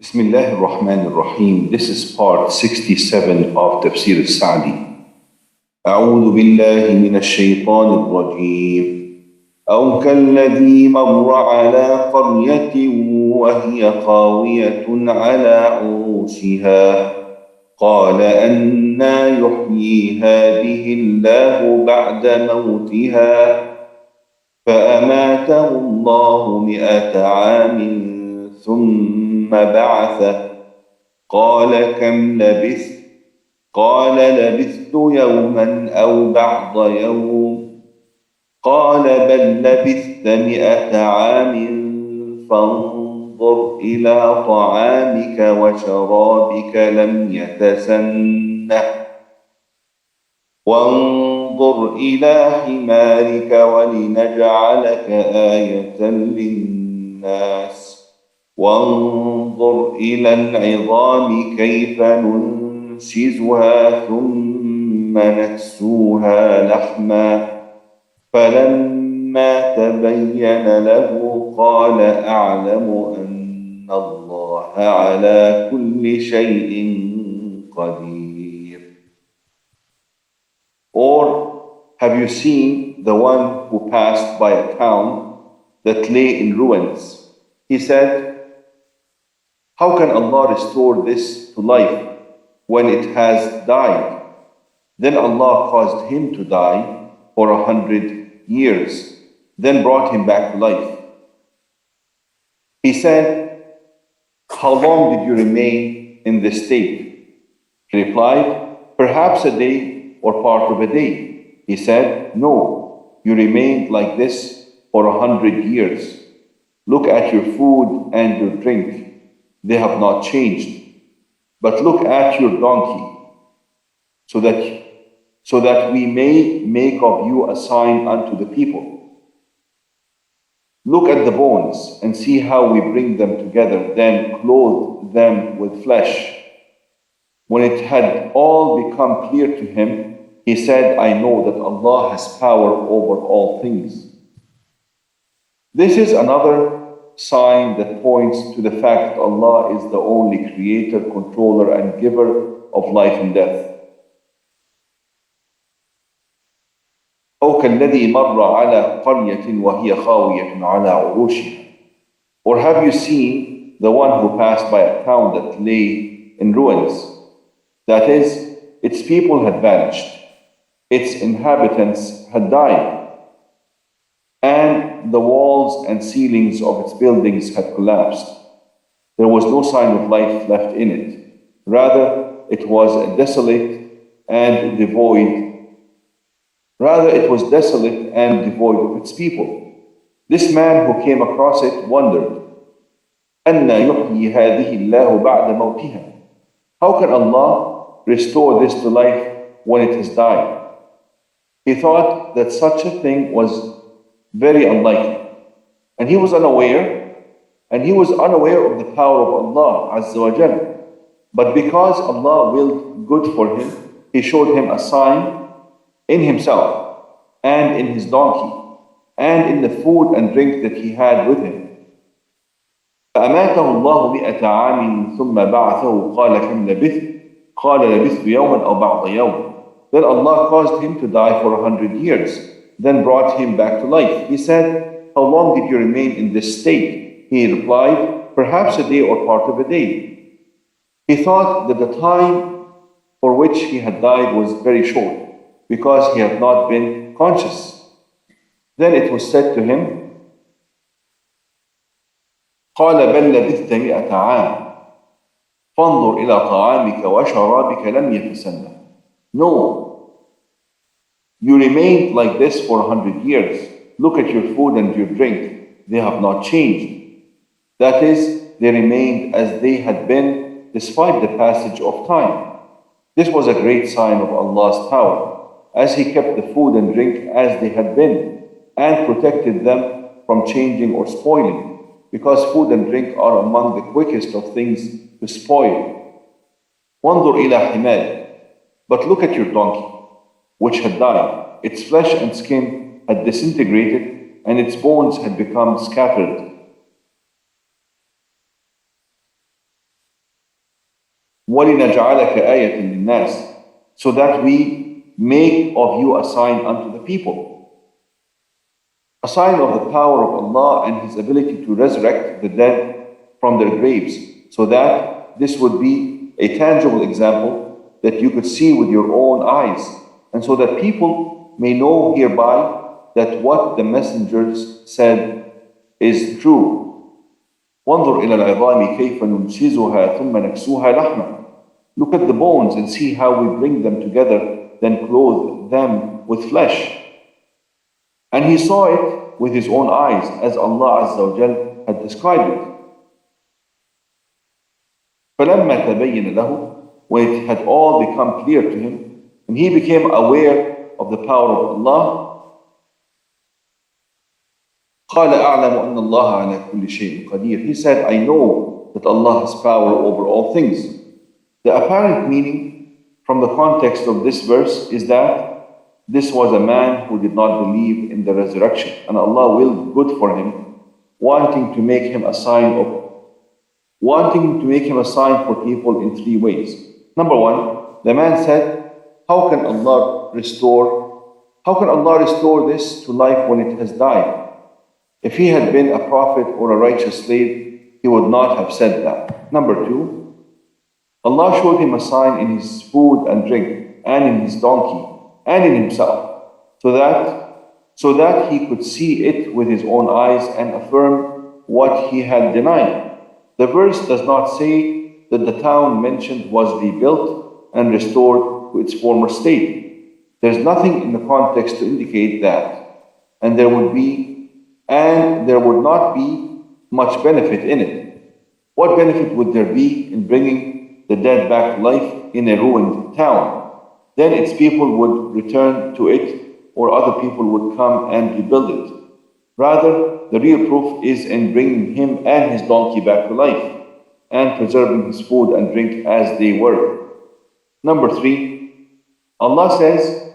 Bismillah ar-Rahman ar-Rahim. This is part 67 of Tafseer Saadi. أعوذ بالله من الشيطان الرجيم. أو كالذي مر على قرية وهي خاوية على عروشها قال أنى يحيي هذه الله بعد موتها فأماته الله 100 عام ثم بعثه قال كم لبثت قال لبثت يوما أو بعض يوم قال بل لبثت 100 عام فانظر إلى طعامك وشرابك لم يتسنه وانظر إلى حمارك ولنجعلك آية للناس وانظر إلى العظام كيف ننشزها ثم نكسوها لحما فلما تبين له قال أعلم أن الله على كل شيء قدير. Or have you seen the one who passed by a town that lay in ruins? He said, how can Allah restore this to life when it has died? Then Allah caused him to die for 100 years, then brought him back to life. He said, how long did you remain in this state? He replied, perhaps a day or part of a day. He said, no, you remained like this for 100 years. Look at your food and your drink. They have not changed. But look at your donkey, so that we may make of you a sign unto the people. Look at the bones and see how we bring them together, then clothe them with flesh. When it had all become clear to him, he said, I know that Allah has power over all things. This is another sign that points to the fact that Allah is the only creator, controller, and giver of life and death. أو كالذي مر على قرية وهي خاوية على عروشها. Or have you seen the one who passed by a town that lay in ruins? That is, its people had vanished, its inhabitants had died, and the walls and ceilings of its buildings had collapsed. There was no sign of life left in it. Rather, it was desolate and devoid of its people. This man who came across it wondered, أَنَّى يُحْيِي هَذِهِ اللَّهُ بَعْدَ مَوْتِهَا. How can Allah restore this to life when it has died? He thought that such a thing was very unlikely. And he was unaware of the power of Allah Azza wa Jalla. But because Allah willed good for him, He showed him a sign in himself and in his donkey and in the food and drink that he had with him. فأماته الله 100 عام ثم بعثه قال كم لبثت قال لبثت يوما أو بعض يوم. Then Allah caused him to die for 100 years, then brought him back to life. He said, how long did you remain in this state? He replied, perhaps a day or part of a day. He thought that the time for which he had died was very short, because he had not been conscious. Then it was said to him, قال بل لبثت 100 عام فانظر إلى طعامك وشرابك لم يتسنه. No, you remained like this for 100 years. Look at your food and your drink. They have not changed. That is, they remained as they had been despite the passage of time. This was a great sign of Allah's power, as He kept the food and drink as they had been, and protected them from changing or spoiling, because food and drink are among the quickest of things to spoil. وَانظُرْ إِلَى حِمَارِكَ. But look at your donkey, which had died. Its flesh and skin had disintegrated, and its bones had become scattered. وَلِنَجْعَلَكَ آيَةً لِلنَّاسِ, so that we make of you a sign unto the people, a sign of the power of Allah and His ability to resurrect the dead from their graves, so that this would be a tangible example that you could see with your own eyes, and so that people may know hereby that what the messengers said is true. وانظر إلى العظام كيف ننشزها ثم نكسوها لحما. Look at the bones and see how we bring them together, then clothe them with flesh. And he saw it with his own eyes, as Allah Azza wa Jal had described it. فَلَمَّا تَبَيَّنَ لَهُ, when it had all become clear to him, and he became aware of the power of Allah, قال أعلم أن الله على كل شيء قدير. He said, I know that Allah has power over all things. The apparent meaning from the context of this verse is that this was a man who did not believe in the resurrection, and Allah willed good for him, wanting to make him a sign for people in three ways. Number one, the man said, How can Allah restore this to life when it has died? If he had been a prophet or a righteous slave, he would not have said that. Number two, Allah showed him a sign in his food and drink, and in his donkey, and in himself, so that he could see it with his own eyes and affirm what he had denied. The verse does not say that the town mentioned was rebuilt and restored to its former state. There's nothing in the context to indicate that, and there would not be much benefit in it. What benefit would there be in bringing the dead back to life in a ruined town? Then its people would return to it, or other people would come and rebuild it. Rather, the real proof is in bringing him and his donkey back to life, and preserving his food and drink as they were. Number three, Allah says,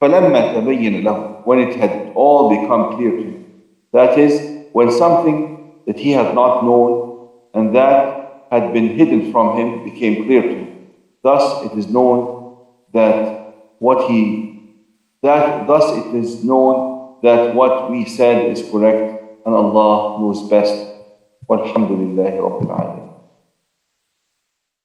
فَلَمَّا تَبَيَّنَ لَهُ, when it had all become clear to him. That is, when something that he had not known and that had been hidden from him became clear to him. Thus it is known that what we said is correct, and Allah knows best. Walhamdulillahi Rabbil Alameen.